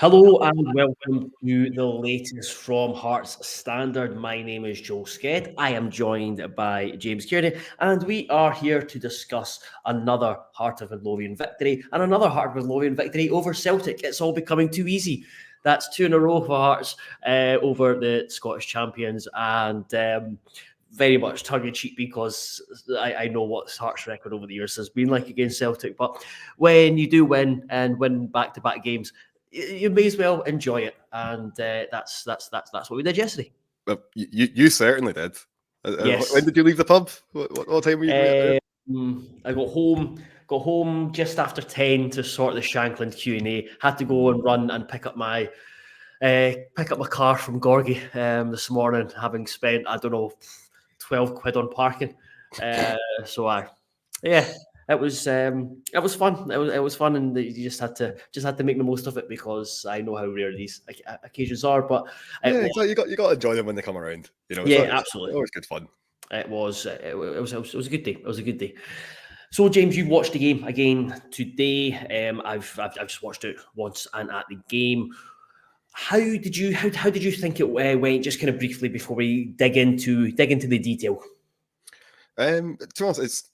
Hello and welcome to the latest from Hearts Standard. My name is Joel Sked. I am joined by James Kearney, and we are here to discuss another Heart of Midlothian victory and another Heart of Midlothian victory over Celtic. It's all becoming too easy. That's two in a row for Hearts over the Scottish champions, and very much tongue in cheek because I know what Hearts' record over the years has been like against Celtic. But when you do win and win back-to-back games, you may as well enjoy it, and that's what we did yesterday. Well, you certainly did. Yes. When did you leave the pub? What time were you there? I got home just after 10 to sort the Shankland Q&A. Had to go and run and pick up my car from Gorgie this morning, having spent, I don't know, 12 quid on parking. It was fun. It was fun, and you just had to make the most of it because I know how rare these occasions are. But exactly. You got to enjoy them when they come around. You know, absolutely, it's always good fun. It was a good day. It was a good day. So James, you watched the game again today. I've just watched it once and at the game. How did you think it went? Just kind of briefly before we dig into the detail. To be honest,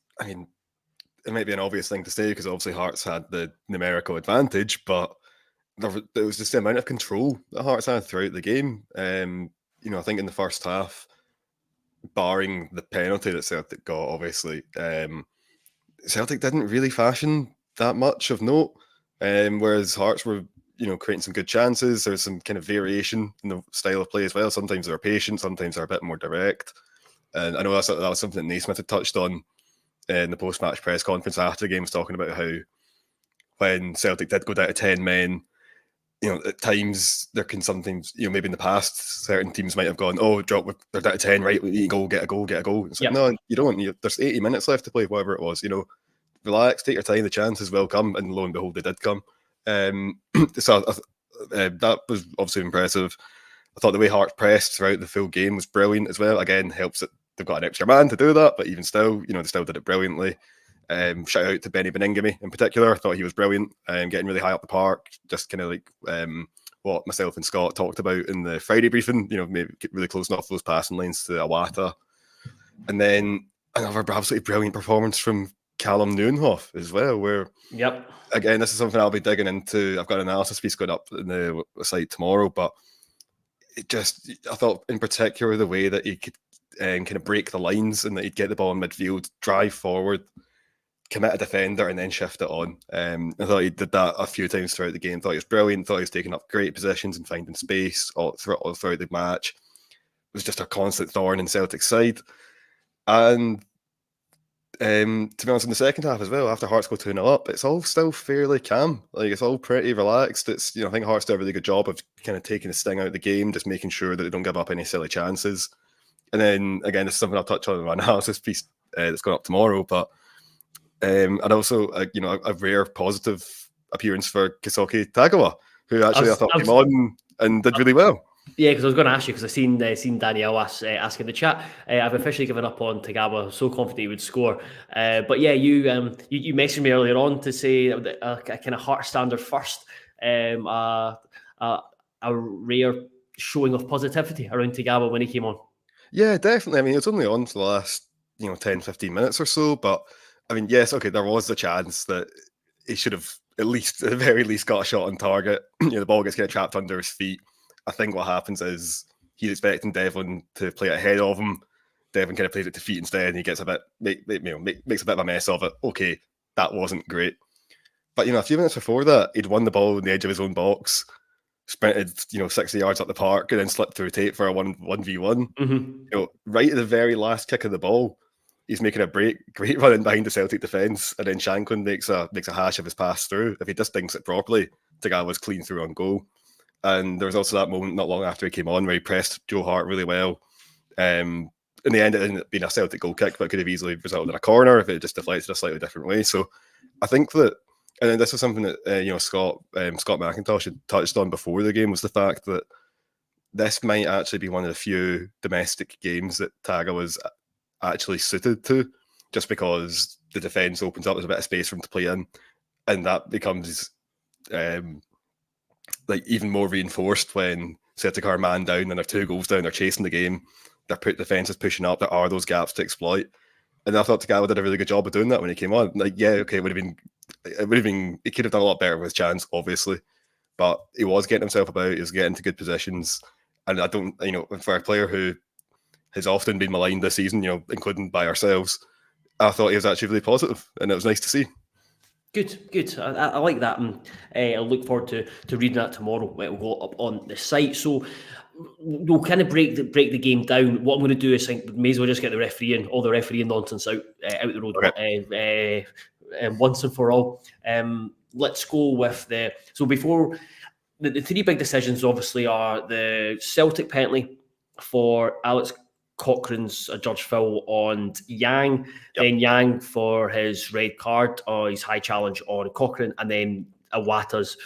it might be an obvious thing to say because obviously Hearts had the numerical advantage, but there was just the amount of control that Hearts had throughout the game. I think in the first half, barring the penalty that Celtic got, obviously, Celtic didn't really fashion that much of note, whereas Hearts were, creating some good chances. There's some kind of variation in the style of play as well. Sometimes they're patient, sometimes they're a bit more direct. And I know that was something that Naismith had touched on in the post-match press conference after the game, was talking about how when Celtic did go down to 10 men, at times there can sometimes, maybe in the past, certain teams might have gone, oh, they're down to 10, right? We need to go, get a goal. It's like, no, you don't. There's 80 minutes left to play, whatever it was. Relax, take your time, the chances will come, and lo and behold, they did come. So that was obviously impressive. I thought the way Hearts pressed throughout the full game was brilliant as well. Again, helps that they've got an extra man to do that, but even still, they still did it brilliantly. Shout out to Benny Beningame in particular. I thought he was brilliant, getting really high up the park, just kind of like what myself and Scott talked about in the Friday briefing, maybe really closing off those passing lanes to Awata. And then another absolutely brilliant performance from Callum Nieuwenhof as well, where, again, this is something I'll be digging into. I've got an analysis piece going up in the site tomorrow, but I thought in particular the way that he could kind of break the lines and that he'd get the ball in midfield, drive forward, commit a defender, and then shift it on. I thought he did that a few times throughout the game. I thought he was brilliant. I thought he was taking up great positions and finding space all throughout the match. It was just a constant thorn in Celtic's side. And to be honest, in the second half as well, after Hearts go 2-0 up, it's all still fairly calm. Like, it's all pretty relaxed. It's, I think Hearts do a really good job of kind of taking the sting out of the game, just making sure that they don't give up any silly chances. And then, again, this is something I'll touch on in my analysis piece that's going up tomorrow, but and also, a rare positive appearance for Keisuke Tagawa, who actually I thought came on and did really well. Yeah, because I was going to ask you, because I seen Danielle ask in the chat. I've officially given up on Tagawa. I'm so confident he would score. But yeah, you messaged me earlier on to say a kind of Heart standard first, a rare showing of positivity around Tagawa when he came on. Yeah, definitely. I mean, it's only on for the last 10-15 minutes or so, but I mean, yes, okay, there was a chance that he should have at the very least got a shot on target. The ball gets kind of trapped under his feet. I think what happens is he's expecting Devlin to play it ahead of him. Devlin kind of plays it to feet instead, and he gets makes a bit of a mess of it. Okay, that wasn't great. But a few minutes before that, he'd won the ball on the edge of his own box, sprinted 60 yards up the park, and then slipped through Tate for a 1v1. Mm-hmm. Right at the very last kick of the ball, he's making a great run in behind the Celtic defence, and then Shankland makes a hash of his pass through. If he just dinks it properly, Tagawa was clean through on goal. And there was also that moment not long after he came on where he pressed Joe Hart really well. In the end, it ended up being a Celtic goal kick, but it could have easily resulted in a corner if it just deflected a slightly different way. So I think that, and then this was something that Scott McIntosh had touched on before the game, was the fact that this might actually be one of the few domestic games that Taga was actually suited to, just because the defence opens up, there's a bit of space for him to play in, and that becomes like even more reinforced when Celtic are man down and they're 2 goals down, they're chasing the game, defence is pushing up, there are those gaps to exploit. And I thought Tagawa did a really good job of doing that when he came on. Like, yeah, okay, he could have done a lot better with his chance, obviously, but he was getting himself about, he was getting to good positions. And I don't, for a player who has often been maligned this season, including by ourselves, I thought he was actually really positive, and it was nice to see. Good. I like that, and I look forward to reading that tomorrow. It will go up on the site. So we'll kind of break the game down. What I'm going to do is think we may as well just get all the refereeing nonsense out the road, okay, once and for all. Let's go with before the 3 big decisions. Obviously, are the Celtic penalty for Alex Cochrane's judge foul on Yang, then Yang for his red card or his high challenge on Cochrane, and then Iwata's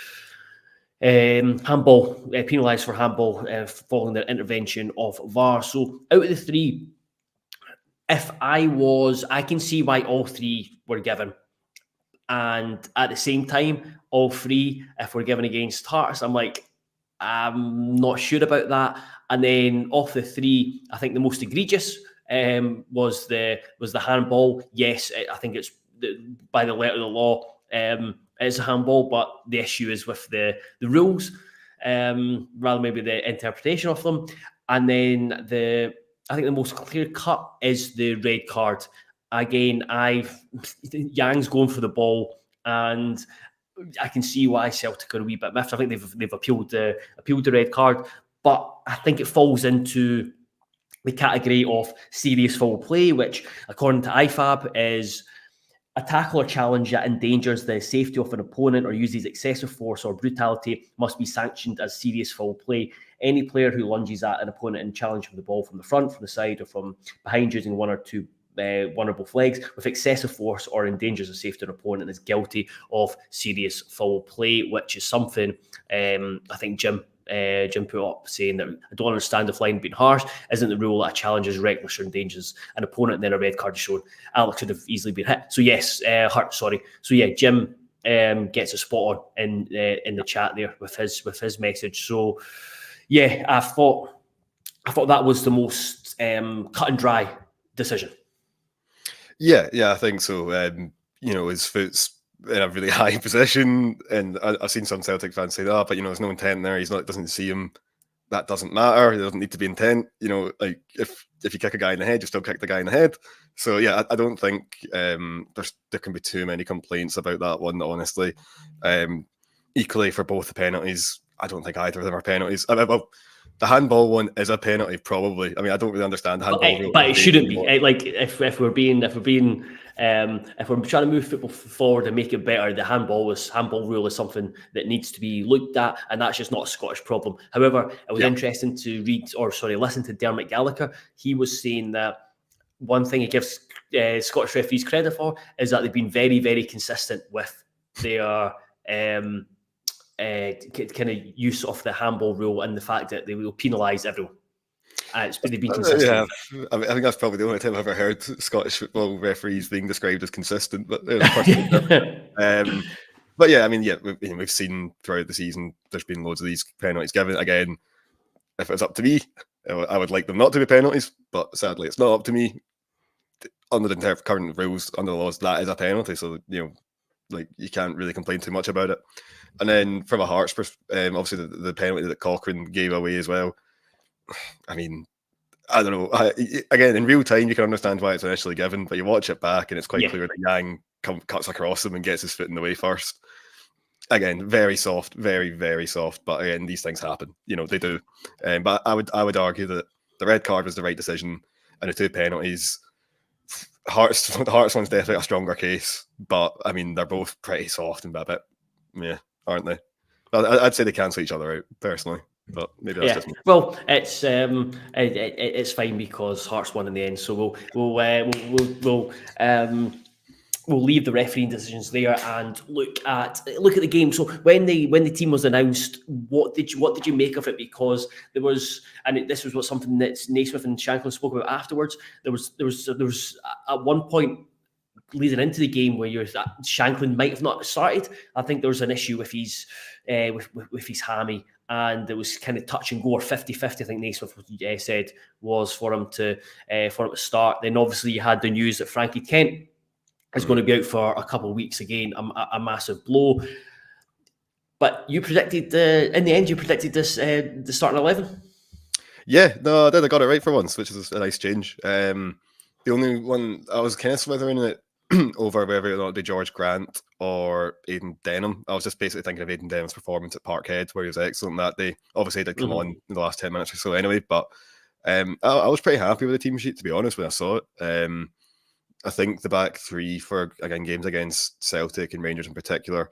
handball, penalised for handball following the intervention of VAR. So out of the 3, I can see why all 3 were given. And at the same time, all 3, if we're given against Hearts, I'm not sure about that. And then off the 3, I think the most egregious was the handball. Yes, I think it's by the letter of the law, it's a handball, but the issue is with the rules, rather maybe the interpretation of them. And then I think the most clear cut is the red card. Again, Yang's going for the ball, and I can see why Celtic are a wee bit miffed. I think they've appealed the red card, but I think it falls into the category of serious foul play, which, according to IFAB, is a tackle or challenge that endangers the safety of an opponent or uses excessive force or brutality must be sanctioned as serious foul play. Any player who lunges at an opponent and challenges the ball from the front, from the side, or from behind using 1 or 2 vulnerable flags with excessive force or endangers the safety of an opponent is guilty of serious foul play, which is something I think Jim put up, saying that I don't understand if line being harsh isn't the rule that a challenge is reckless or endangers an opponent, and then a red card is shown. Alex could have easily been hit. So yes, So yeah, Jim gets a spot on in the chat there with his message. So yeah, I thought that was the most cut and dry decision. Yeah, I think so. His foot's in a really high position, and I've seen some Celtic fans say that, but there's no intent there. Doesn't see him. That doesn't matter. There doesn't need to be intent. Like if you kick a guy in the head, you still kick the guy in the head. So yeah, I don't think there can be too many complaints about that one. Honestly, equally for both the penalties, I don't think either of them are penalties. Well, the handball one is a penalty, probably. I mean, I don't really understand the handball. But it shouldn't be. Like if we're trying to move football forward and make it better, the handball rule is something that needs to be looked at, and that's just not a Scottish problem. However, it was interesting to listen to Dermot Gallagher. He was saying that one thing he gives Scottish referees credit for is that they've been very, very consistent with their kind of use of the handball rule and the fact that they will penalise everyone. They've been consistent. I think that's probably the only time I've ever heard Scottish football referees being described as consistent. But but yeah, I mean, we've seen throughout the season there's been loads of these penalties given. Again, if it's up to me, I would like them not to be penalties, but sadly, it's not up to me. Under the current rules, under the laws, that is a penalty. So you can't really complain too much about it. And then from a Hearts perspective, obviously the penalty that Cochrane gave away as well. I mean, I don't know. Again, in real time, you can understand why it's initially given, but you watch it back and it's quite clear that Yang cuts across him and gets his foot in the way first. Again, very soft, very, very soft. But again, these things happen. They do. But I would argue that the red card was the right decision, and the 2 penalties. The Hearts one's definitely a stronger case, but I mean they're both pretty soft and a bit, aren't they? I'd say they cancel each other out personally, but maybe that's just me. Well, it's fine because Hearts won in the end, so we'll leave the refereeing decisions there and look at the game. So when the team was announced, what did you make of it? Because there was, and this was something that Naismith and Shankland spoke about afterwards. There was at one point leading into the game where Shankland might have not started. I think there was an issue with his with his hammy, and it was kind of touch and go, or 50-50. I think Naismith said was for him to start. Then obviously you had the news that Frankie Kent is going to be out for a couple of weeks again, a massive blow. But you predicted in the end, you predicted this the starting 11. Yeah, no, I did. I got it right for once, which is a nice change. The only one I was kind of slithering it over whether or not it'd be George Grant or Aidan Denham. I was just basically thinking of Aidan Denham's performance at Parkhead, where he was excellent that day. Obviously, he did come on in the last 10 minutes or so anyway, but I was pretty happy with the team sheet, to be honest, when I saw it. I think the back three for, again, games against Celtic and Rangers in particular,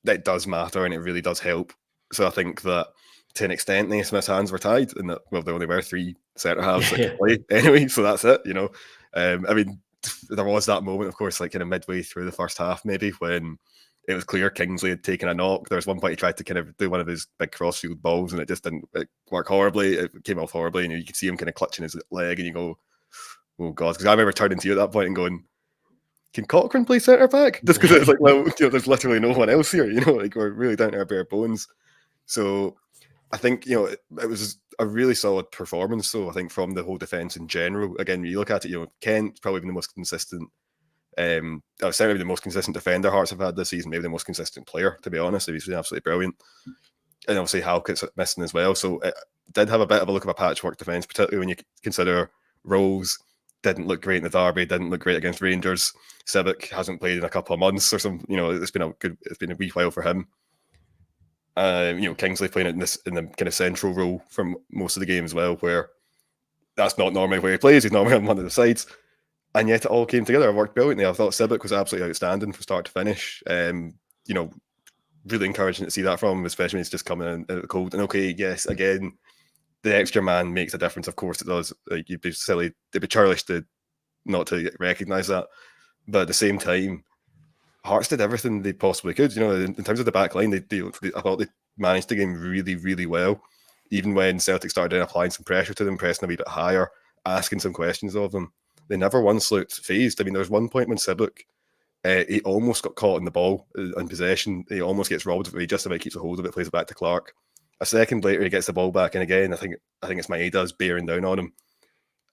that does matter and it really does help. So I think that to an extent, Naismith's hands were tied, and that, well, there only were three centre halves that could play anyway, so that's it, you know. I mean, there was that moment, of course, like kind of midway through the first half, maybe, when it was clear Kingsley had taken a knock. There was one point he tried to kind of do one of his big crossfield balls, and it just didn't work horribly. It came off horribly, and you could see him kind of clutching his leg, and you go, oh God, because I remember turning to you at that point and going, can Cochrane play centre back? Just because it's like, well, you know, there's literally no one else here, you know, like we're really down to our bare bones. So I think, you know, it was a really solid performance. So I think from the whole defence in general, again, when you look at it, you know, Kent's probably been the most consistent, certainly the most consistent defender Hearts have had this season, maybe the most consistent player, to be honest. He's been absolutely brilliant. And obviously Halkett's missing as well. So it did have a bit of a look of a patchwork defence, particularly when you consider Rose didn't look great in the derby, didn't look great against Rangers. Civic hasn't played in a couple of months or something. You know, it's been a wee while for him. You know, Kingsley playing in the kind of central role for most of the game as well, where that's not normally where he plays. He's normally on one of the sides, and yet it all came together. It worked brilliantly. I thought Civic was absolutely outstanding from start to finish. You know, really encouraging to see that from him, especially when he's just coming in at the cold. And okay, yes, again, the extra man makes a difference. Of course, it does. Like, you'd be silly, it'd be churlish to not to recognise that. But at the same time, Hearts did everything they possibly could. You know, in terms of the back line, I thought they managed the game really, really well. Even when Celtic started applying some pressure to them, pressing a wee bit higher, asking some questions of them, they never once looked phased. I mean, there was one point when Civic, he almost got caught in the ball in possession. He almost gets robbed of it. He just about keeps a hold of it, plays it back to Clark. A second later, he gets the ball back, and again, I think it's Maeda's bearing down on him,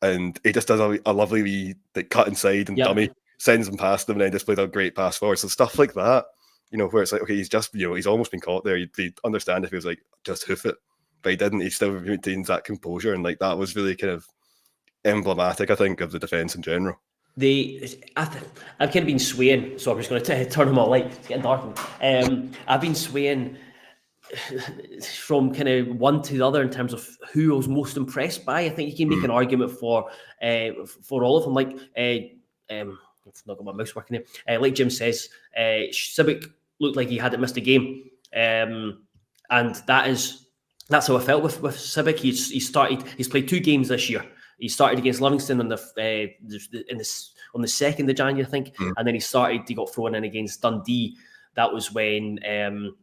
and he just does a lovely wee cut inside and dummy, sends him past them, and then just plays a great pass forward. So stuff like that, you know, where it's like, okay, he's almost been caught there. You'd understand if he was like, just hoof it, but he didn't. He still maintains that composure, and like that was really kind of emblematic, I think, of the defence in general. I've kind of been swaying, so I'm just going to turn them all light. It's getting dark. I've been swaying from kind of one to the other in terms of who I was most impressed by. I think you can make an argument for all of them. Like, I've not got my mouse working here. Like Jim says, Civic looked like he hadn't missed a game, and that's how I felt with Civic. He's played 2 games this year. He started against Livingston on the 2nd of January, I think, and then he got thrown in against Dundee. That was when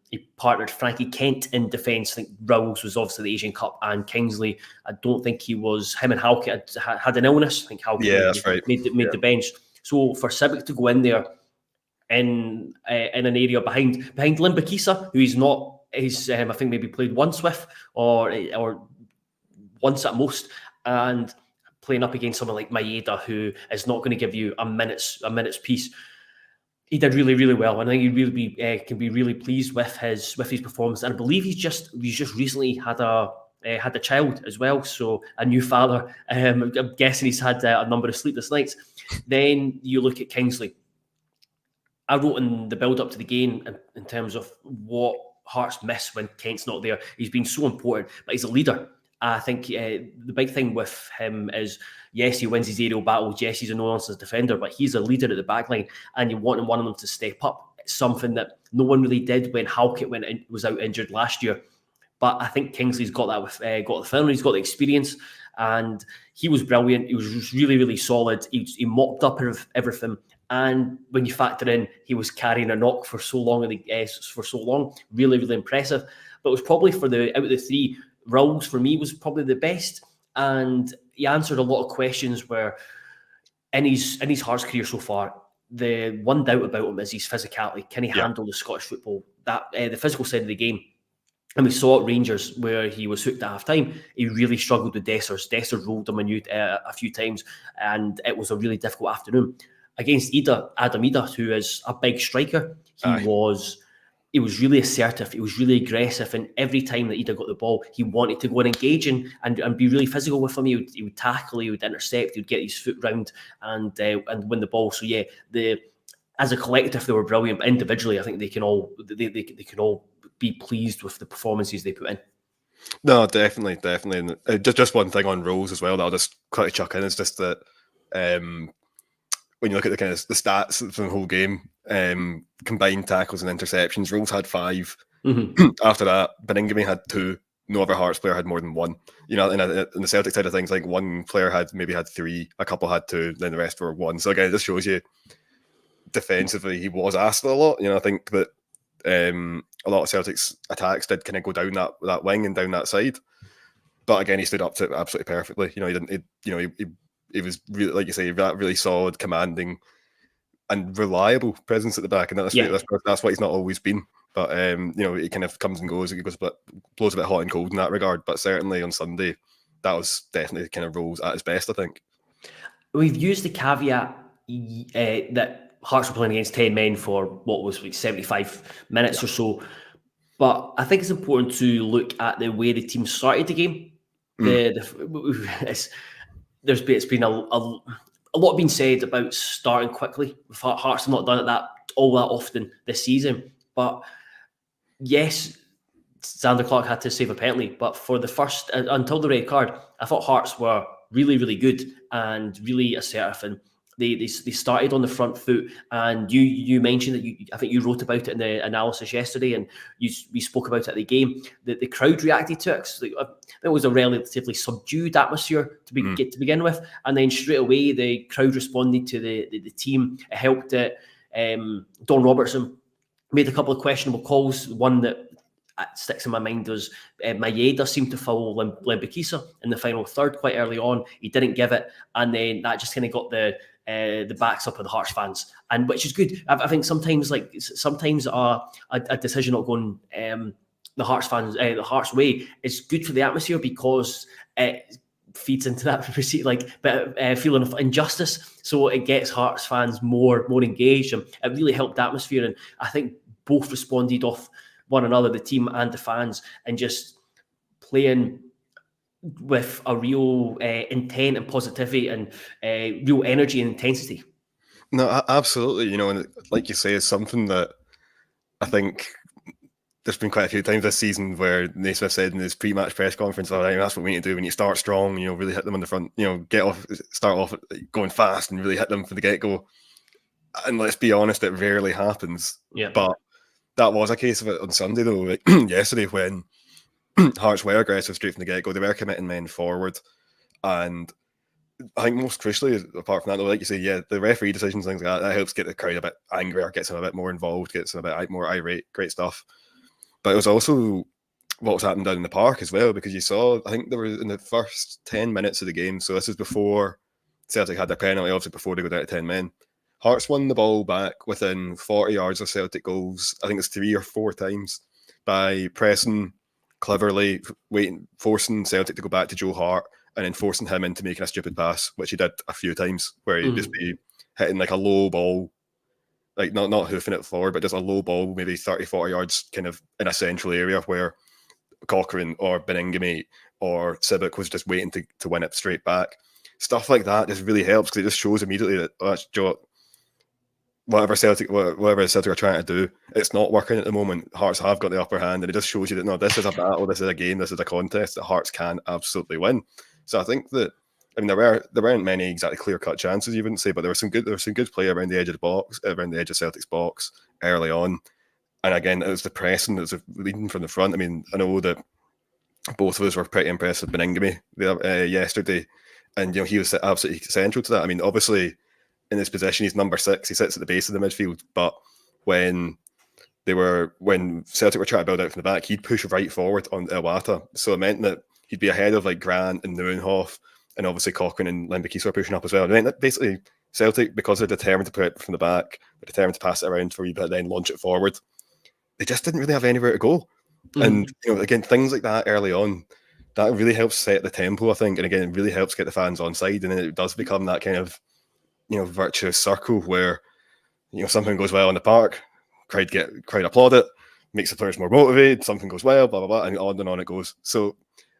he partnered Frankie Kent in defence. I think Rowles was obviously the Asian Cup, and Kingsley, I don't think he was. Him and Halkett had an illness. I think Halkett made the bench. So for Civic to go in there in an area behind Limbakisa, who he's not, I think maybe played once with, or once at most, and playing up against someone like Maeda, who is not going to give you a minute's piece. He did really, really well, and I think he really can be really pleased with his performance. And I believe he's just recently had a child as well, so a new father. I'm guessing he's had a number of sleepless nights. Then you look at Kingsley. I wrote in the build up to the game in terms of what Hearts miss when Kent's not there. He's been so important, but he's a leader. I think the big thing with him is, yes, he wins his aerial battles. Yes, he's a no-nonsense defender, but he's a leader at the back line, and you want one of them to step up. It's something that no one really did when Halkett was out injured last year. But I think Kingsley's got that with got the film. He's got the experience, and he was brilliant. He was really, really solid. He mopped up everything. And when you factor in, he was carrying a knock for so long, really, really impressive. But it was probably out of the 3. Rowles for me was probably the best, and he answered a lot of questions where in his Hearts career so far, the one doubt about him is his physicality. Can he Yeah. handle the Scottish football, that the physical side of the game? And we saw at Rangers where he was hooked at half time. He really struggled with Dessers. Dessers rolled him a few times, and it was a really difficult afternoon. Against Adam Idah, who is a big striker, he was really assertive. He was really aggressive, and every time that Idah got the ball, he wanted to go and engage and be really physical with him. He would tackle, he would intercept, he would get his foot round and win the ball. So yeah, as a collective, they were brilliant. But individually, I think they can all be pleased with the performances they put in. No, definitely. And just one thing on Rose as well that I'll just quickly chuck in is just that when you look at the kind of the stats from the whole game, combined tackles and interceptions, Rose had 5. Mm-hmm. After that, Beningame had 2. No other Hearts player had more than 1. You know, in the Celtic side of things, like one player had 3, a couple had 2, then the rest were 1. So again, it just shows you defensively he was asked a lot. You know, I think that a lot of Celtic's attacks did kind of go down that wing and down that side, but again, he stood up to it absolutely perfectly. You know, he was really, like you say, that really solid, commanding, and reliable presence at the back, and that's what he's not always been. But you know, he kind of comes and goes. He blows a bit hot and cold in that regard. But certainly on Sunday, that was definitely kind of Rose at his best, I think. We've used the caveat that Hearts were playing against 10 men for what was like 75 minutes or so. But I think it's important to look at the way the team started the game. It's been a lot being said about starting quickly. Hearts have not done it all that often this season. But yes, Zander Clark had to save a penalty. But for the first, until the red card, I thought Hearts were really, really good and really assertive, and they started on the front foot. And you mentioned that I think you wrote about it in the analysis yesterday, and we spoke about it at the game. The crowd reacted to it. So it was a relatively subdued atmosphere to begin with, and then straight away the crowd responded to the team. It helped that Don Robertson made a couple of questionable calls. One that sticks in my mind was Maeda seemed to foul Lembikisa in the final third quite early on. He didn't give it, and then that just kind of got the backs up of the Hearts fans, and which is good. I think sometimes a decision not going the Hearts fans the Hearts way is good for the atmosphere, because it feeds into that feeling of injustice. So it gets Hearts fans more engaged, and it really helped the atmosphere. And I think both responded off one another, the team and the fans, and just playing with a real intent and positivity and real energy and intensity. No, absolutely. You know, and like you say, it's something that I think there's been quite a few times this season where Naismith said in his pre-match press conference, "All right, that's what we need to do. We need to start strong. You know, really hit them on the front. You know, start off going fast and really hit them from the get-go." And let's be honest, it rarely happens. Yeah, but that was a case of it on Sunday, though. Like, yesterday, when Hearts were aggressive straight from the get-go, they were committing men forward. And I think most crucially, apart from that, though, like you say, yeah, the referee decisions, things like that helps get the crowd a bit angrier, gets them a bit more involved, gets them a bit more irate, great stuff. But it was also what was happening down in the park as well, because you saw, I think there was in the first 10 minutes of the game, so this is before Celtic had their penalty, obviously before they go down to 10 men. Hearts won the ball back within 40 yards of Celtic goals, I think it's 3 or 4 times, by pressing cleverly, forcing Celtic to go back to Joe Hart, and then forcing him into making a stupid pass, which he did a few times, where he'd just be hitting like a low ball, like not hoofing it forward, but just a low ball, maybe 30, 40 yards kind of in a central area where Cochrane or Beningame or Sibic was just waiting to win it straight back. Stuff like that just really helps, because it just shows immediately that that's whatever Celtic are trying to do, it's not working at the moment. Hearts have got the upper hand, and it just shows you that no, this is a battle, this is a game, this is a contest that Hearts can absolutely win. So I think that, I mean, there weren't many exactly clear-cut chances, you wouldn't say, but there was some good play around the edge of the box, around the edge of Celtic's box early on. And again, it was the pressing that was leading from the front. I mean, I know that both of us were pretty impressed with Beningame yesterday, and you know, he was absolutely central to that. I mean, obviously, in his position, he's number 6. He sits at the base of the midfield, but when Celtic were trying to build out from the back, he'd push right forward on Iwata. So it meant that he'd be ahead of like Grant and Nieuwenhof, and obviously Cochrane and Lembikisa were pushing up as well. It meant that basically Celtic, because they're determined to put it from the back, they're determined to pass it around for you, but then launch it forward. They just didn't really have anywhere to go. And again, things like that early on, that really helps set the tempo, I think. And again, it really helps get the fans on side. And then it does become that kind of, virtuous circle where, something goes well in the park, crowd applaud it, makes the players more motivated, something goes well, blah, blah, blah, and on it goes. So,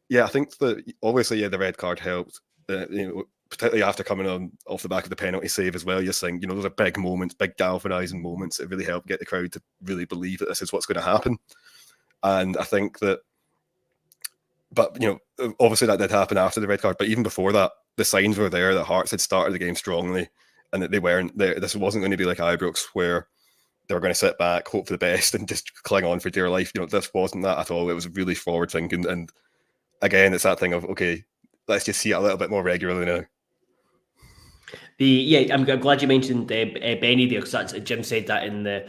yeah, I think that obviously, the red card helped, particularly after coming on off the back of the penalty save as well. You're saying, those are big moments, big galvanising moments that really help get the crowd to really believe that this is what's going to happen. And I think that, but, obviously that did happen after the red card, but even before that, the signs were there that Hearts had started the game strongly and that they weren't there. This wasn't going to be like Ibrox where they were going to sit back, hope for the best and just cling on for dear life. This wasn't that at all. It was really forward thinking. And again, it's that thing of, okay, let's just see it a little bit more regularly now. I'm glad you mentioned Benny there, because Jim said that in the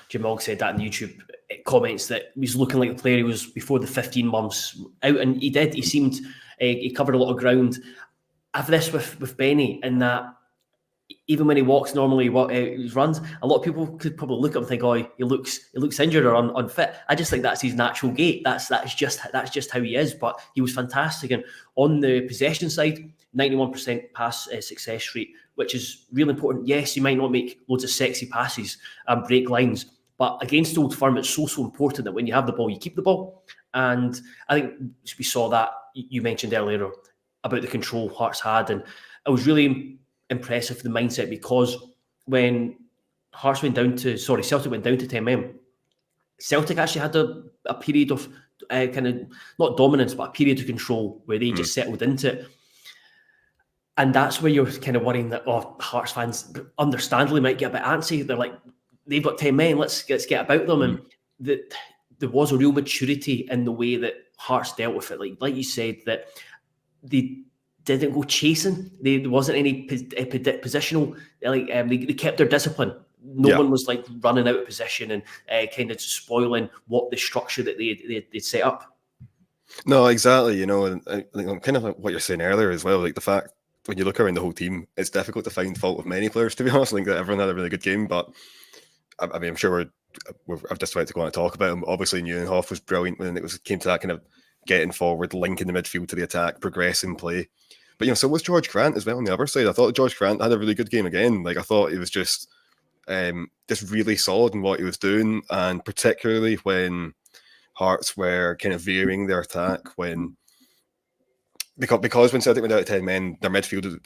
Jim Ogg said that in the YouTube comments, that he was looking like the player he was before the 15 months out, and he did. He seemed he covered a lot of ground. I have this with Benny, in that even when he walks normally, he runs, a lot of people could probably look at him and think, "Oh, he looks injured or unfit." I just think that's his natural gait. That's just how he is. But he was fantastic, and on the possession side, 91% pass success rate, which is really important. Yes, you might not make loads of sexy passes and break lines, but against Old Firm, it's so important that when you have the ball, you keep the ball. And I think we saw that. You mentioned earlier about the control Hearts had, and it was really impressive, the mindset, because when Celtic went down to 10 men, Celtic actually had a period of kind of not dominance, but a period of control where they just settled into it. And that's where you're kind of worrying that Hearts fans understandably might get a bit antsy. They're like, they've got 10 men, let's get about them. And there was a real maturity in the way that Hearts dealt with it. Like you said, that they didn't go chasing. There wasn't any positional. They kept their discipline. No one was like running out of position and kind of spoiling what the structure that they set up. No, exactly. And kind of like what you're saying earlier as well. Like the fact when you look around the whole team, it's difficult to find fault with many players. To be honest, I think that everyone had a really good game. But I mean, I'm sure I've just about to go on and talk about him. Obviously, Nieuwenhof was brilliant when it came to that kind of getting forward, linking the midfield to the attack, progressing play. But so was George Grant as well on the other side. I thought George Grant had a really good game again. Like I thought he was just really solid in what he was doing, and particularly when Hearts were kind of veering their attack, because when Celtic went out of 10 men, their midfield,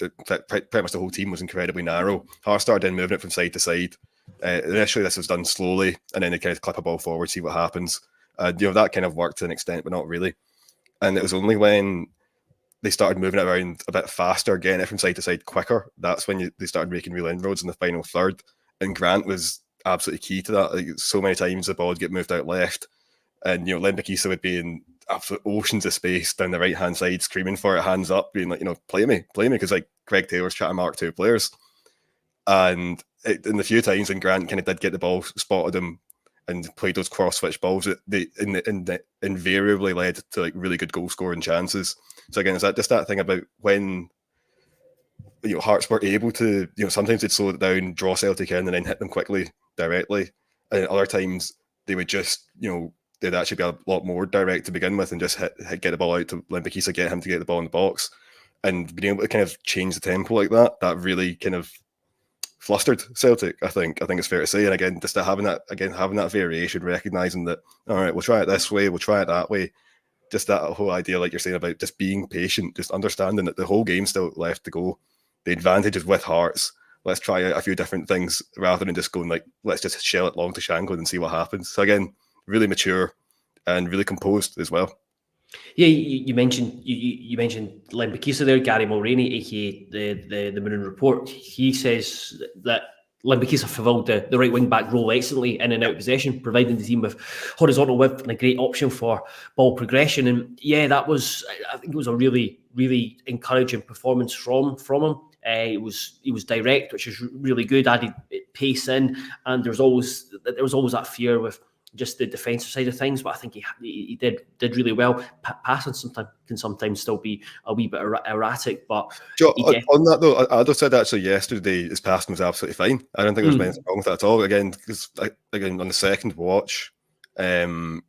pretty much the whole team, was incredibly narrow. Hearts started then moving it from side to side. Initially, this was done slowly, and then they kind of clip a ball forward, see what happens. That kind of worked to an extent, but not really. And it was only when they started moving it around a bit faster, getting it from side to side quicker, that's when they started making real inroads in the final third. And Grant was absolutely key to that. Like, so many times the ball would get moved out left, and Lembikisa would be in absolute oceans of space down the right hand side, screaming for it, hands up, being like, play me, because like Greg Taylor's trying to mark two players. And in the few times when Grant kind of did get the ball, spotted him, and played those cross switch balls, they invariably led to like really good goal scoring chances. So again, is that just that thing about when Hearts were able to, sometimes they'd slow it down, draw Celtic in, and then hit them quickly, directly, and other times they would just, they'd actually be a lot more direct to begin with and just get the ball out to Lembikisa, get him to get the ball in the box, and being able to kind of change the tempo like that, that really kind of flustered Celtic. I think it's fair to say. And again, just having that variation, recognizing that, all right, we'll try it this way, we'll try it that way. Just that whole idea, like you're saying, about just being patient, just understanding that the whole game's still left to go. The advantage is with Hearts. Let's try out a few different things rather than just going like, let's just shell it long to Shankland and see what happens. So again, really mature and really composed as well. Yeah, you mentioned Lembikisa there, Gary Mulroney, aka the Moon Report. He says that Lembikisa fulfilled the right wing back role excellently in and out of possession, providing the team with horizontal width and a great option for ball progression. And yeah, I think it was a really, really encouraging performance from him. He was direct, which is really good. Added pace in, and there was always that fear with just the defensive side of things, but I think he did really well. Passing can sometimes still be a wee bit erratic, but on that though, Ado said actually yesterday his passing was absolutely fine. I don't think there's anything wrong with that at all. Again, on the second watch, Liam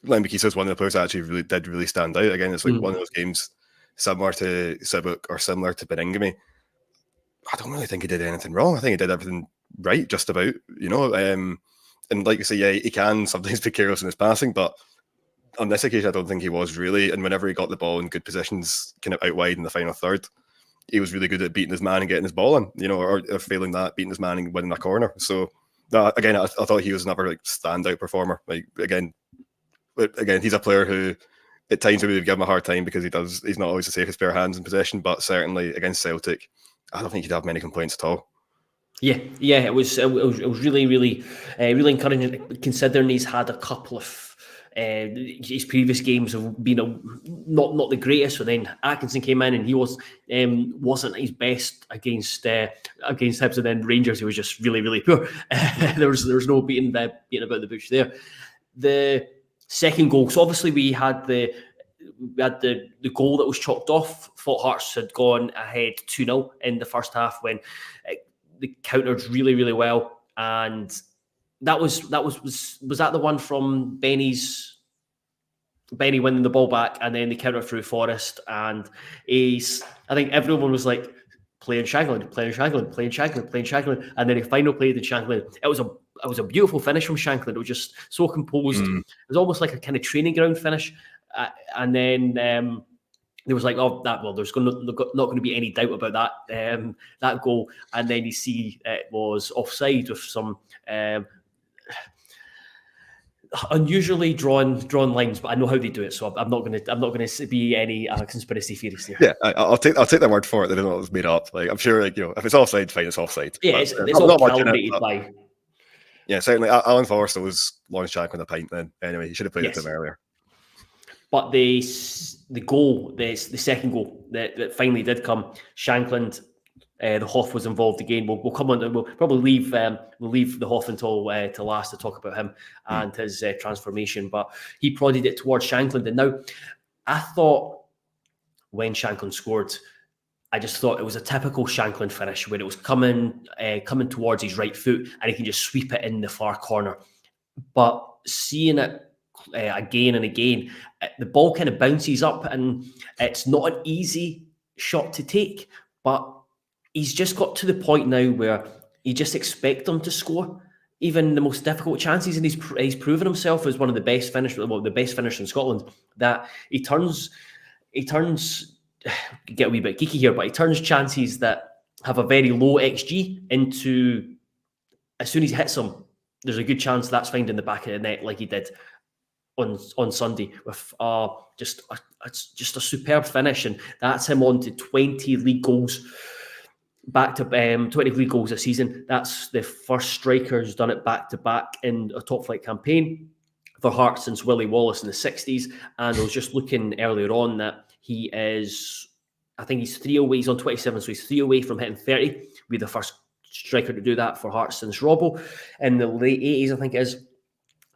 McKee says one of the players that actually did really stand out. Again, it's like one of those games similar to Sibuk or similar to Beningame. I don't really think he did anything wrong. I think he did everything right, just about, and like you say, yeah, he can sometimes be careless in his passing, but on this occasion, I don't think he was really. And whenever he got the ball in good positions, kind of out wide in the final third, he was really good at beating his man and getting his ball in, or failing that, beating his man and winning a corner. So again, I thought he was another standout performer. Again, he's a player who at times we would give him a hard time because he's not always the safest pair of hands in possession, but certainly against Celtic, I don't think he'd have many complaints at all. Yeah, it was really, really, really encouraging, considering he's had a couple of his previous games have been not the greatest. So then Atkinson came in and he wasn't his best against Hibs, and then Rangers he was just really, really poor. There was no beating about the bush there. The second goal, so obviously we had the goal that was chalked off. Thought Hearts had gone ahead 2-0 in the first half when they countered really, really well, and was that the one from Benny winning the ball back, and then the counter through Forrest, and I think everyone was like playing Shankland, and then he finally played the Shankland. It was a beautiful finish from Shankland. It was just so composed. It was almost like a kind of training ground finish, and then. There was like, there's not going to be any doubt about that goal, and then you see it was offside with some unusually drawn lines, but I know how they do it, so I'm not going to be any conspiracy theorist here. Yeah, I'll take their word for it. That it was made up. Like I'm sure, if it's offside, fine, it's offside. Yeah, it's all calibrated by. Yeah, certainly. Alan Forrester was launched Shankland a pint then. Anyway, he should have played it to him earlier. But the goal, the second goal that finally did come, Shankland, the Hoff was involved again. We'll come on. We'll probably leave the Hoff until to last to talk about him and his transformation. But he prodded it towards Shankland, and now I thought when Shankland scored, I just thought it was a typical Shankland finish where it was coming towards his right foot, and he can just sweep it in the far corner. But seeing it again and again, the ball kind of bounces up, and it's not an easy shot to take, but he's just got to the point now where you just expect them to score even the most difficult chances, and he's proven himself as one of the best finishers in Scotland. That he turns get a wee bit geeky here, but he turns chances that have a very low XG into, as soon as he hits them, there's a good chance that's finding the back of the net, like he did on Sunday with just a superb finish, and that's him on to 20 league goals, back to 20 league goals a season. That's the first striker who's done it back to back in a top flight campaign for Hearts since Willie Wallace in the 60s. And I was just looking earlier on that he is, I think he's 3 away. He's on 27, so he's 3 away from hitting 30. Be the first striker to do that for Hearts since Robbo in the late 80s, I think it is.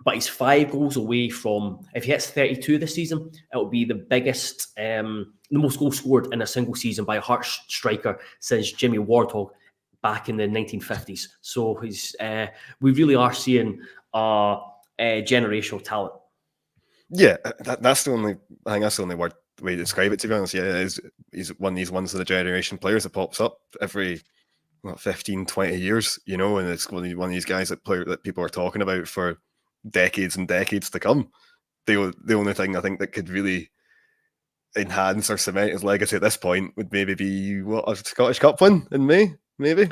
But he's 5 goals away from, if he hits 32 this season, it will be the biggest, the most goals scored in a single season by a Hearts striker since Jimmy Wardhog back in the 1950s. So we really are seeing a generational talent. Yeah, that's the only way to describe it, to be honest. Yeah, he's one of these ones of the generation players that pops up every 15, 20 years, and it's one of these guys that people are talking about for decades and decades to come. The only thing I think that could really enhance or cement his legacy at this point would maybe be a Scottish Cup win in May, maybe.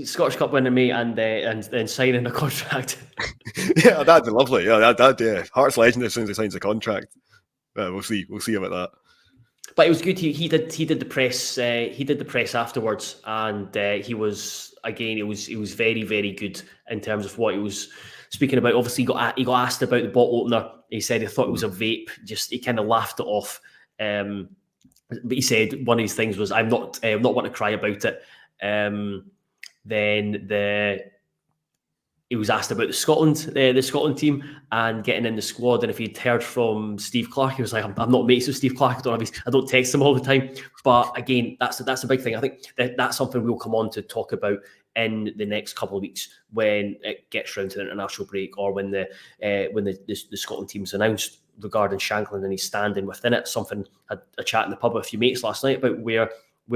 Scottish Cup win in May, and then signing a contract. Yeah, that'd be lovely. Yeah, Hearts legend as soon as he signs a contract. We'll see about that. But it was good. He did the press. He did the press afterwards, and he was very, very good in terms of what he was speaking about. Obviously, he got asked about the bottle opener. He said he thought it was a vape. Just he kind of laughed it off. But he said one of his things was, "I'm not want to cry about it." Then he was asked about the Scotland team and getting in the squad. And if he'd heard from Steve Clarke, he was like, I'm not mates with Steve Clarke. I don't text him all the time. But again, that's a big thing. I think that's something we'll come on to talk about in the next couple of weeks when it gets round to the international break, or when the Scotland team's announced regarding Shankland and he's standing within it. Something I had a chat in the pub with a few mates last night about where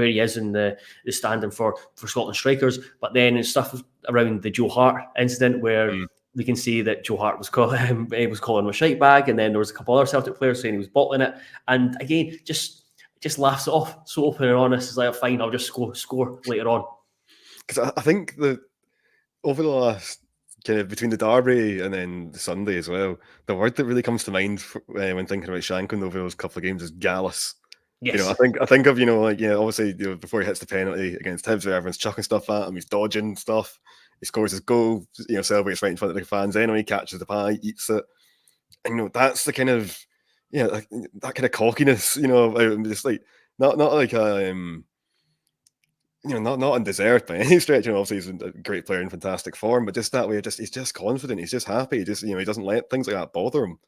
he is in the standing for Scotland strikers. But then there's stuff around the Joe Hart incident where we can see that Joe Hart was calling him a shite bag, and then there was a couple other Celtic players saying he was bottling it. And again, just laughs it off, so open and honest. It's like, fine, I'll just score later on. Because I think that over the last kind of between the Derby and then the Sunday as well, the word that really comes to mind when thinking about Shankland over those couple of games is gallus. Yes. I think of, obviously, before he hits the penalty against Hibs, where everyone's chucking stuff at him, he's dodging stuff, he scores his goal, celebrates right in front of the fans anyway, catches the pie, eats it. And, that's the kind of, that kind of cockiness, just like, not like a, not undeserved by any stretch. Obviously he's a great player in fantastic form, but just that way, he's just confident, he's just happy, he doesn't let things like that bother him.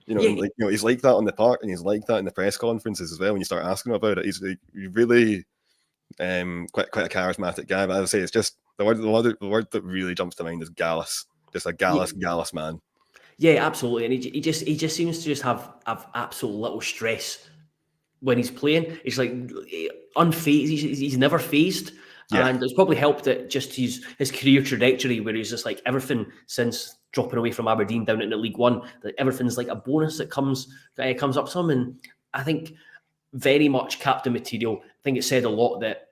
He's like that on the park, and he's like that in the press conferences as well. When you start asking him about it, he's really quite a charismatic guy. But as I say, it's just the word that really jumps to mind is gallus. Just a gallus man. Yeah, absolutely. And he just seems to just have absolute little stress when he's playing. He's like unfazed. He's never phased. Yeah. And it's probably helped that just his career trajectory, where he's just like everything since dropping away from Aberdeen down into League One, that everything's like a bonus that comes up to him. And I think very much captain material. I think it said a lot that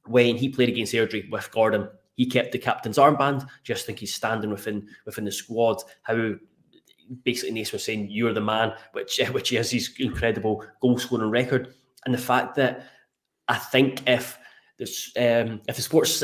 when he played against Airdrie with Gordon, he kept the captain's armband. Just think he's standing within the squad. How basically Naismith saying you're the man, which is his incredible goal scoring record. And the fact that I think if the sports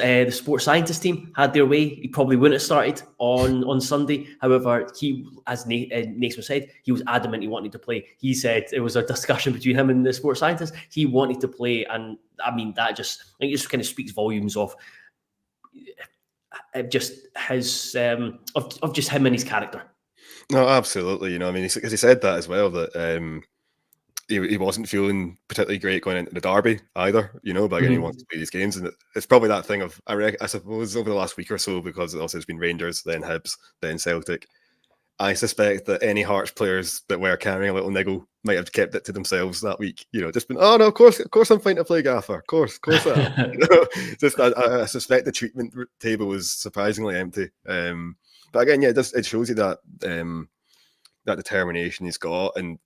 scientist team had their way, he probably wouldn't have started on Sunday. However, he, as Naismith said, he was adamant he wanted to play. He said it was a discussion between him and the sports scientist. He wanted to play, and I mean I think it just kind of speaks volumes of just his of just him and his character. No, absolutely. Because he said that as well, that he wasn't feeling particularly great going into the Derby either, but again, he wants to play these games. And it's probably that thing of, I suppose, over the last week or so, because also it's been Rangers, then Hibs, then Celtic. I suspect that any Hearts players that were carrying a little niggle might have kept it to themselves that week. Just been, oh no, of course I'm fine to play Gaffer. Of course I suspect the treatment table was surprisingly empty. But again, it shows you that that determination he's got. And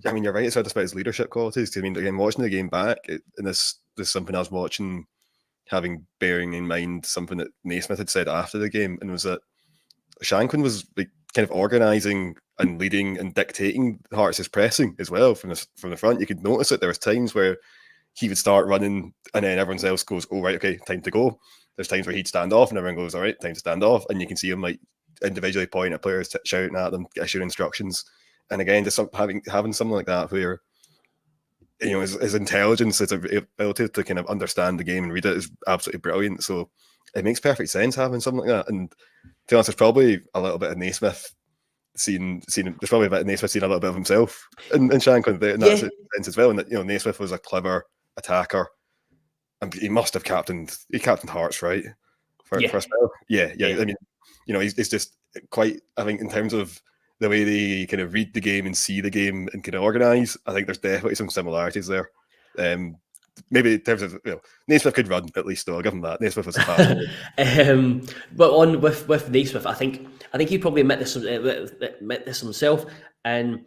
I mean, you're right, it's about his leadership qualities. I mean, again, watching the game back, and this is something I was watching, bearing in mind something that Naismith had said after the game, and was that Shankland was like kind of organising and leading and dictating Hearts' pressing as well from the front. You could notice it. There was times where he would start running, and then everyone else goes, "Oh right, okay, time to go." There's times where he'd stand off, and everyone goes, "All right, time to stand off," and you can see him like individually pointing at players, shouting at them, issuing instructions. And again, just having something like that where, his intelligence, his ability to kind of understand the game and read it is absolutely brilliant. So it makes perfect sense having something like that. And to be honest, there's probably a little bit of Naismith there's probably a bit of Naismith seeing a little bit of himself in Shankland in that sense as well. And that, Naismith was a clever attacker, and he must have captained Hearts, right? For a spell. Yeah. I mean, he's just quite, I think, in terms of the way they kind of read the game and see the game and kind of organise, I think there's definitely some similarities there. Maybe in terms of, Naismith could run at least, though. I'll give him that. Naismith was a fast one. But with Naismith, I think he probably admit this himself, and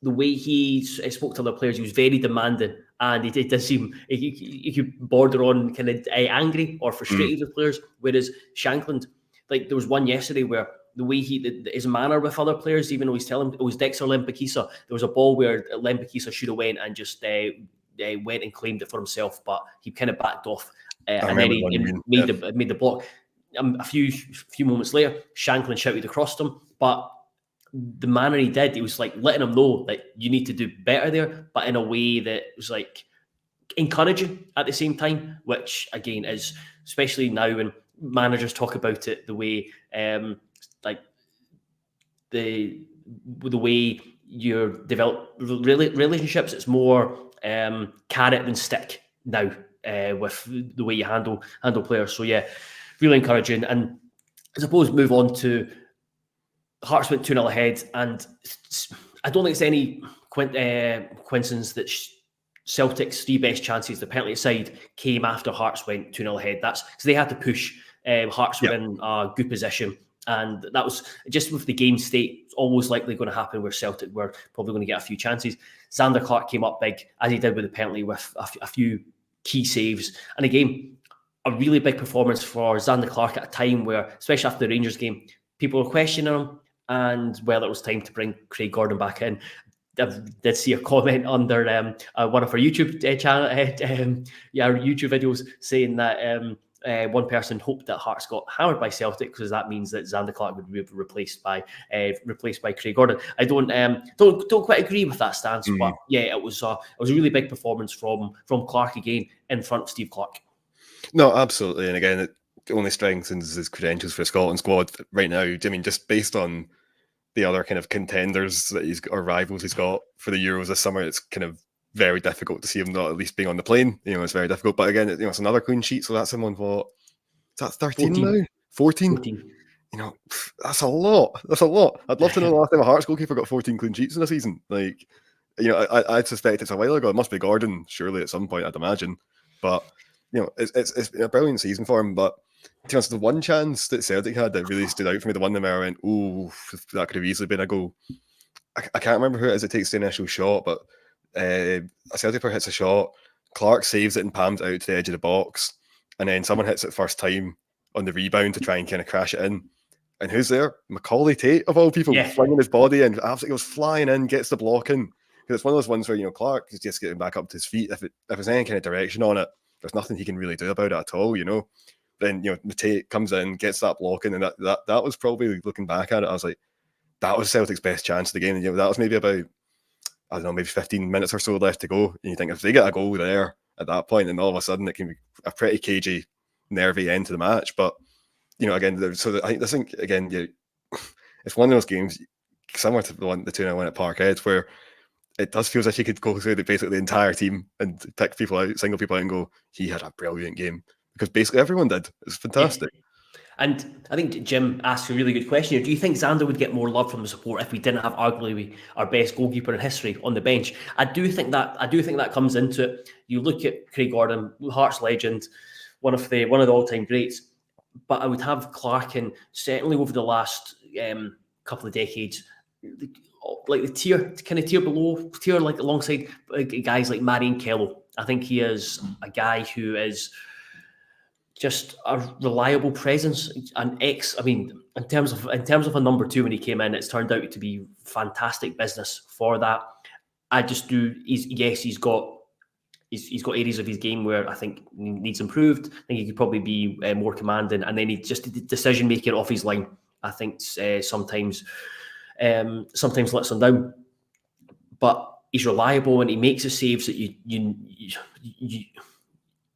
the way he spoke to other players, he was very demanding, and it does seem he could border on kind of angry or frustrated with players. Whereas Shankland, like there was one yesterday where the way his manner with other players, even though he's telling it was Dexter Lempikisa, there was a ball where Lempikisa should have went and just went and claimed it for himself, but he kind of backed off, and then he made the block. A few moments later, Shankland shouted across him, but the manner he did, he was like letting him know that you need to do better there, but in a way that was like encouraging at the same time, which again is, especially now when managers talk about it the way the way you develop relationships. It's more carrot than stick now with the way you handle players. So yeah, really encouraging. And I suppose move on to Hearts went 2-0 ahead, and I don't think it's any coincidence that Celtic's 3 best chances, the penalty side, came after Hearts went 2-0 ahead. That's because they had to push. Hearts were in a good position, and that was just with the game state. It's always likely going to happen where Celtic were probably going to get a few chances. Zander Clark came up big, as he did with the penalty, with a few key saves. And again, a really big performance for Zander Clark at a time where, especially after the Rangers game, people were questioning him and whether it was time to bring Craig Gordon back in. I did see a comment under one of our YouTube channel, YouTube videos, saying that one person hoped that Hearts got hammered by Celtic because that means that Zander Clark would be replaced by Craig Gordon. I don't quite agree with that stance, but yeah, it was a really big performance from Clark again in front of Steve Clark. No, absolutely, and again, it only strengthens his credentials for the Scotland squad right now. I mean, just based on the other kind of contenders that he's got, or rivals he's got for the Euros this summer, it's kind of very difficult to see him not at least being on the plane. It's very difficult. But again, it's another clean sheet, so that's him on what? Is that 13 now? 14? That's a lot. That's a lot. I'd love to know the last time a Hearts goalkeeper got 14 clean sheets in a season. I'd suspect it's a while ago. It must be Gordon, surely, at some point, I'd imagine. But it's been a brilliant season for him. But to be honest, the one chance that Celtic had that really stood out for me, the one where I went, "Oh, that could have easily been a goal." I can't remember who it is that takes the initial shot, but a Celtic player hits a shot, Clark saves it and palms it out to the edge of the box, and then someone hits it first time on the rebound to try and kind of crash it in. And who's there? Macaulay Tate, of all people, flinging his body and absolutely goes flying in, gets the block in. Because it's one of those ones where Clark is just getting back up to his feet. If there's any kind of direction on it, there's nothing he can really do about it at all. Then the Tate comes in, gets that block in, and that was probably, looking back at it, I was like, that was Celtic's best chance of the game. And that was maybe about, I don't know, maybe 15 minutes or so left to go. And you think if they get a goal there at that point, then all of a sudden it can be a pretty cagey, nervy end to the match. But again, I think again, it's one of those games similar to the 2-0 win at Parkhead, where it does feel as if you could go through basically the entire team and pick people out, single people out, and go, he had a brilliant game. Because basically everyone did. It's fantastic. Yeah. And I think Jim asked a really good question here. Do you think Zander would get more love from the support if we didn't have arguably our best goalkeeper in history on the bench? I do think that comes into it. You look at Craig Gordon, Hearts legend, one of the all-time greats. But I would have Clark, and certainly over the last couple of decades, like the tier below, like alongside guys like Marion Kello. I think he is a guy who is just a reliable presence. In terms of a number 2 when he came in, it's turned out to be fantastic business for that. He's got areas of his game where I think needs improved. I think he could probably be more commanding, and then he just decision making off his line, I think sometimes lets him down. But he's reliable and he makes the saves that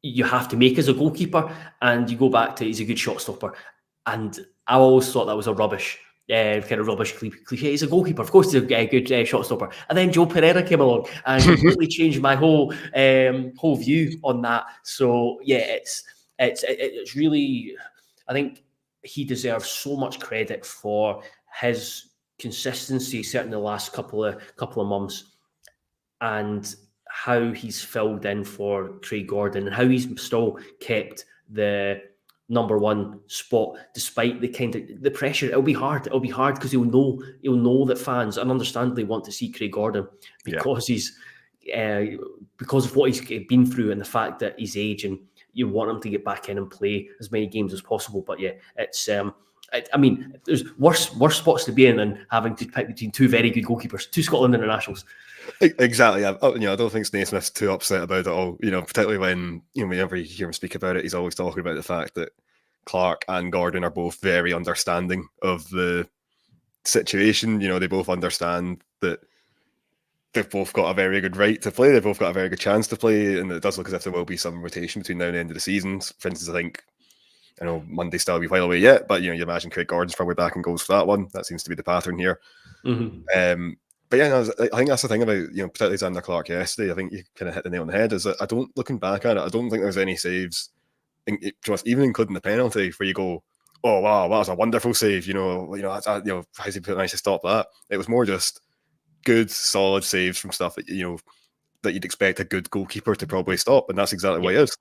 you have to make as a goalkeeper. And you go back to, he's a good shot stopper, and I always thought that was a rubbish cliche. He's a goalkeeper, of course he's a good shot stopper. And then Joe Pereira came along and completely changed my whole view on that. So yeah, it's really, I think he deserves so much credit for his consistency, certainly the last couple of months, and how he's filled in for Craig Gordon, and how he's still kept the number 1 spot despite the pressure. It'll be hard because he'll know that fans, and understandably, want to see Craig Gordon because he's because of what he's been through and the fact that his age, and you want him to get back in and play as many games as possible. But yeah, it's there's worse spots to be in than having to pick between 2 very good goalkeepers, 2 Scotland internationals. Exactly. I don't think Naismith's too upset about it all. Particularly when whenever you hear him speak about it, he's always talking about the fact that Clark and Gordon are both very understanding of the situation. They both understand that they've both got a very good right to play. They've both got a very good chance to play, and it does look as if there will be some rotation between now and the end of the season. For instance, I think I know Monday's still a wee while away yet, but you imagine Craig Gordon's probably back in goals for that one. That seems to be the pattern here. Mm-hmm. But yeah, no, I think that's the thing about particularly Zander Clark yesterday. I think you kind of hit the nail on the head. Is that looking back at it, I don't think there's any saves, even including the penalty, where you go, "Oh wow, that was a wonderful save." How's he managed to stop that? It was more just good, solid saves from stuff that that you'd expect a good goalkeeper to probably stop, and that's exactly what he is.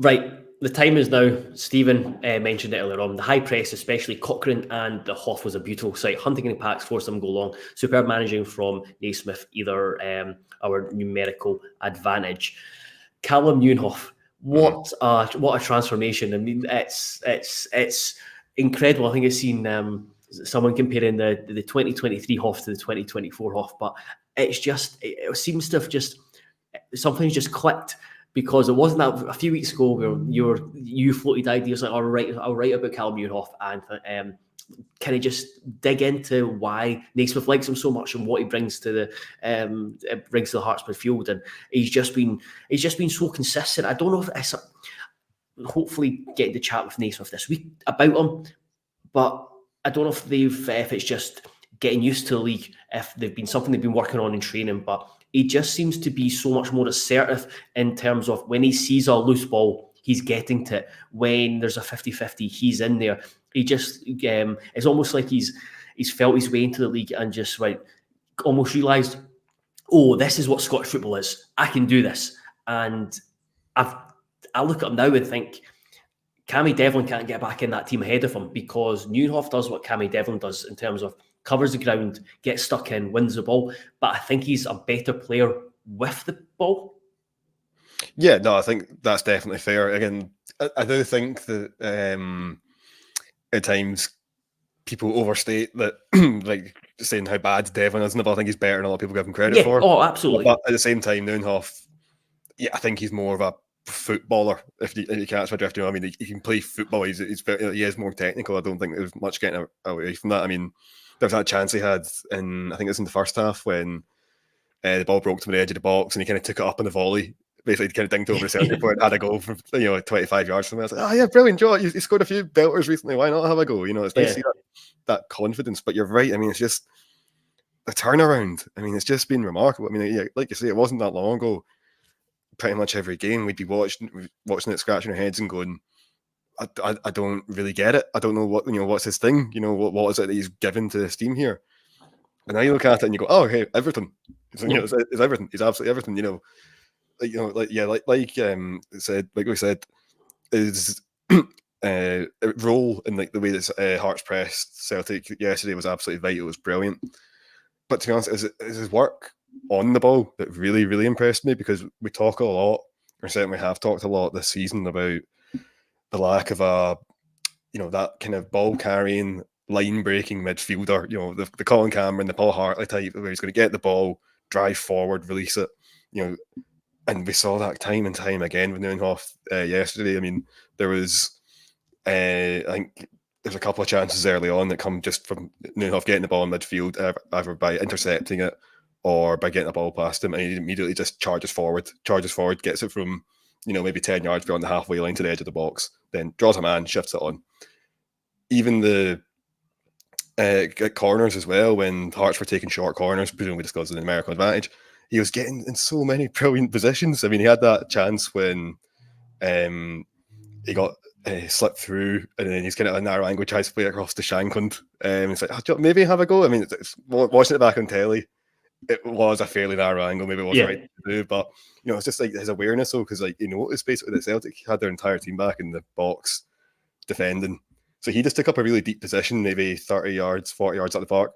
Right, the time is now. Stephen mentioned it earlier on. The high press, especially Cochrane and the Hoff, was a beautiful sight. Hunting in the packs, forced them to go long. Superb managing from Naismith, either our numerical advantage. Callum Nieuwenhof, what a transformation! I mean, it's incredible. I think I've seen someone comparing the 2023 Hoff to the 2024 Hoff, but it's just it seems to have just something's just clicked. Because it wasn't that a few weeks ago where you floated ideas like, I'll write about Callum Nieuwenhof and kind of just dig into why Naismith likes him so much and what he brings to the Hearts midfield, and he's just been so consistent. I don't know if it's hopefully getting to chat with Naismith this week about him, but I don't know if it's just getting used to the league, if they've been something they've been working on in training, but he just seems to be so much more assertive in terms of when he sees a loose ball, he's getting to it. When there's a 50-50, he's in there. He just, it's almost like he's felt his way into the league and just almost realised, oh, this is what Scottish football is. I can do this. And I look at him now and think, Cammy Devlin can't get back in that team ahead of him, because Nieuwenhof does what Cammy Devlin does in terms of covers the ground, gets stuck in, wins the ball. But I think he's a better player with the ball. Yeah, no, I think that's definitely fair. Again, I do think that at times people overstate that, like saying how bad Devlin is, but I think he's better than a lot of people give him credit for. Oh, absolutely. But at the same time, Nieuwenhof, yeah, I think he's more of a footballer. If you catch my drift, I mean, he can play football. He is more technical. I don't think there's much getting away from that. I mean, there's that chance he had I think it was in the first half when the ball broke to the edge of the box and he kind of took it up on the volley. Basically, kind of dinged over the centre point, had a goal from 25 yards from there. I was like, oh yeah, brilliant, Joe. He scored a few belters recently. Why not have a go? It's nice to see that confidence. But you're right. I mean, it's just the turnaround. I mean, it's just been remarkable. I mean, like you say, it wasn't that long ago. Pretty much every game we'd be watching it, scratching our heads and going, I don't really get it. I don't know what's his thing. What is it that he's given to this team here? And now you look at it and you go, oh, hey, everything. It's everything. He's absolutely everything. Like we said, his role in the way that Hearts pressed Celtic yesterday was absolutely vital. It was brilliant. But to be honest, is his work on the ball that really, really impressed me, because we talk a lot, or certainly have talked a lot this season, about the lack of that kind of ball carrying, line breaking midfielder. The Colin Cameron, the Paul Hartley type, where he's going to get the ball, drive forward, release it. And we saw that time and time again with Nieuwenhof yesterday. I mean, there was, I think, there's a couple of chances early on that come just from Nieuwenhof getting the ball in midfield, either by intercepting it or by getting the ball past him, and he immediately just charges forward, gets it from maybe 10 yards beyond the halfway line to the edge of the box, then draws a man, shifts it on. Even the corners as well, when Hearts were taking short corners, presumably just because of the numerical advantage, he was getting in so many brilliant positions. I mean, he had that chance when he got slipped through, and then he's kind of a narrow angle, tries to play across to Shankland. It's like, maybe have a go. I mean, watching it back on telly, it was a fairly narrow angle. Maybe it wasn't right to do, but it's just like his awareness, though, because it's basically that Celtic had their entire team back in the box defending, so he just took up a really deep position, maybe 30 yards, 40 yards at the park,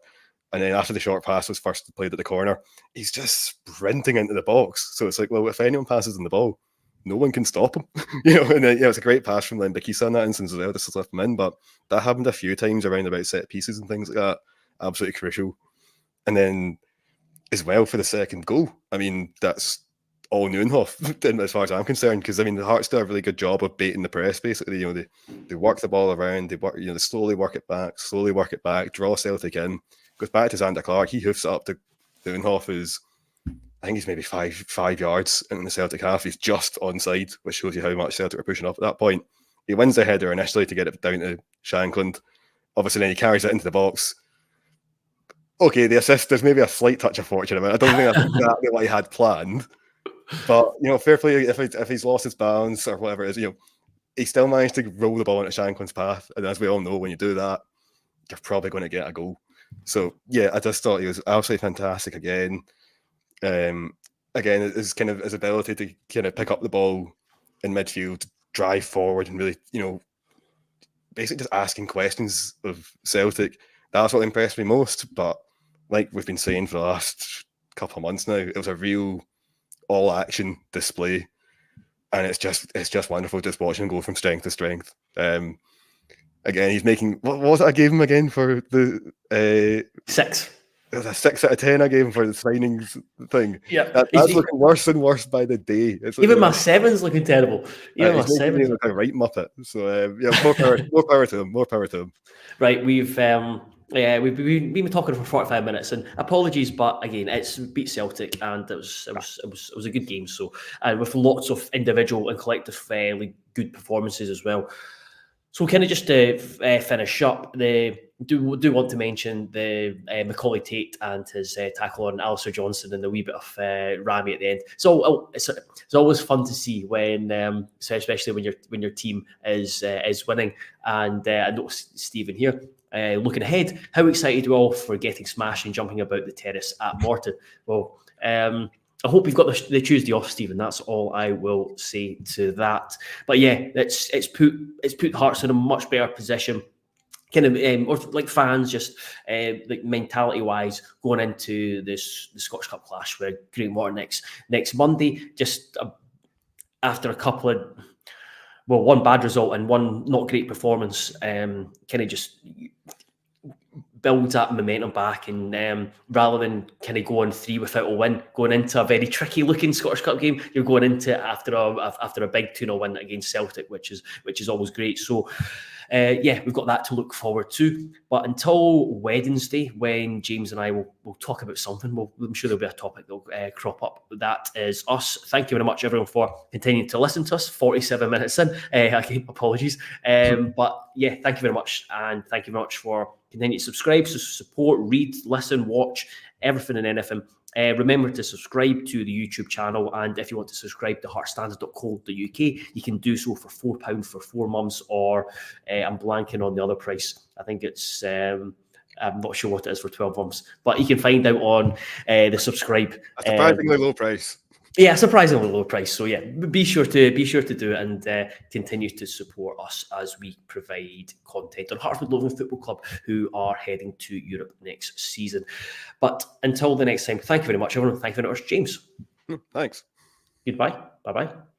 and then after the short pass was first played at the corner, he's just sprinting into the box. So it's like, well, if anyone passes in the ball, no one can stop him. And then it's a great pass from Lembikisa in that instance as well, just to slip him in. But that happened a few times around about set pieces and things like that. Absolutely crucial. And then as well for the second goal, I mean, that's all Nieuwenhof, as far as I'm concerned, because I mean the Hearts do a really good job of baiting the press. Basically, they work the ball around, they slowly work it back, draw Celtic in, goes back to Zander Clark, he hoofs it up to Nieuwenhof, who's I think he's maybe five yards in the Celtic half. He's just onside, which shows you how much Celtic are pushing up at that point. He wins the header initially to get it down to Shankland. Obviously, then he carries it into the box. Okay, the assist, there's maybe a slight touch of fortune about it. I don't think that's exactly what he had planned. But, fair play, if he's lost his balance or whatever it is, he still managed to roll the ball into Shankland's path. And as we all know, when you do that, you're probably going to get a goal. So, yeah, I just thought he was absolutely fantastic again. Again, his ability to kind of pick up the ball in midfield, drive forward, and really, basically just asking questions of Celtic. That's what impressed me most. But like we've been saying for the last couple of months now, it was a real all-action display, and it's just wonderful just watching him go from strength to strength. Again, he's making, what was it I gave him again for the 6? It was a 6 out of 10 I gave him for the signings thing. Yeah, that's looking worse and worse by the day. Even my 7's looking terrible. Even my 7's looking like a right muppet. So more power to him. More power to him. Right, we've been talking for 45 minutes, and apologies, but again, it's beat Celtic, and it was a good game. So, with lots of individual and collective good performances as well. So, kind of just to finish up, do want to mention the Macaulay Tate and his tackle on Alistair Johnson and the wee bit of Rami at the end. So it's always fun to see when, so especially when your team is winning. And I noticed Stephen here looking ahead. How excited we're all for getting smashed and jumping about the terrace at Morton. Well, I hope you've got the Tuesday off, Stephen. That's all I will say to that. But yeah, it's put Hearts in a much better position. Kind of, or like fans, just like mentality-wise, going into the Scottish Cup clash with Great Water next Monday. Just after a couple of, one bad result and one not great performance, kind of just builds that momentum back, and rather than kind of going 3 without a win, going into a very tricky looking Scottish Cup game, you're going into after a big 2-0 win against Celtic, which is always great. So we've got that to look forward to. But until Wednesday, when James and I will talk about something, I'm sure there'll be a topic that'll crop up. That is us. Thank you very much, everyone, for continuing to listen to us. 47 minutes in. Again, apologies. But yeah, thank you very much, and thank you very much for continue to subscribe, support, read, listen, watch, everything and anything. Remember to subscribe to the YouTube channel, and if you want to subscribe to heartstandard.co.uk, you can do so for £4 for 4 months, or I'm blanking on the other price. I think it's I'm not sure what it is for 12 months, but you can find out on the subscribe. A surprisingly low price. Yeah, surprisingly low price. So yeah, be sure to do it, and continue to support us as we provide content on Hearts Midlothian Football Club, who are heading to Europe next season. But until the next time, thank you very much, everyone. Thank you very much, James. Thanks. Goodbye. Bye-bye.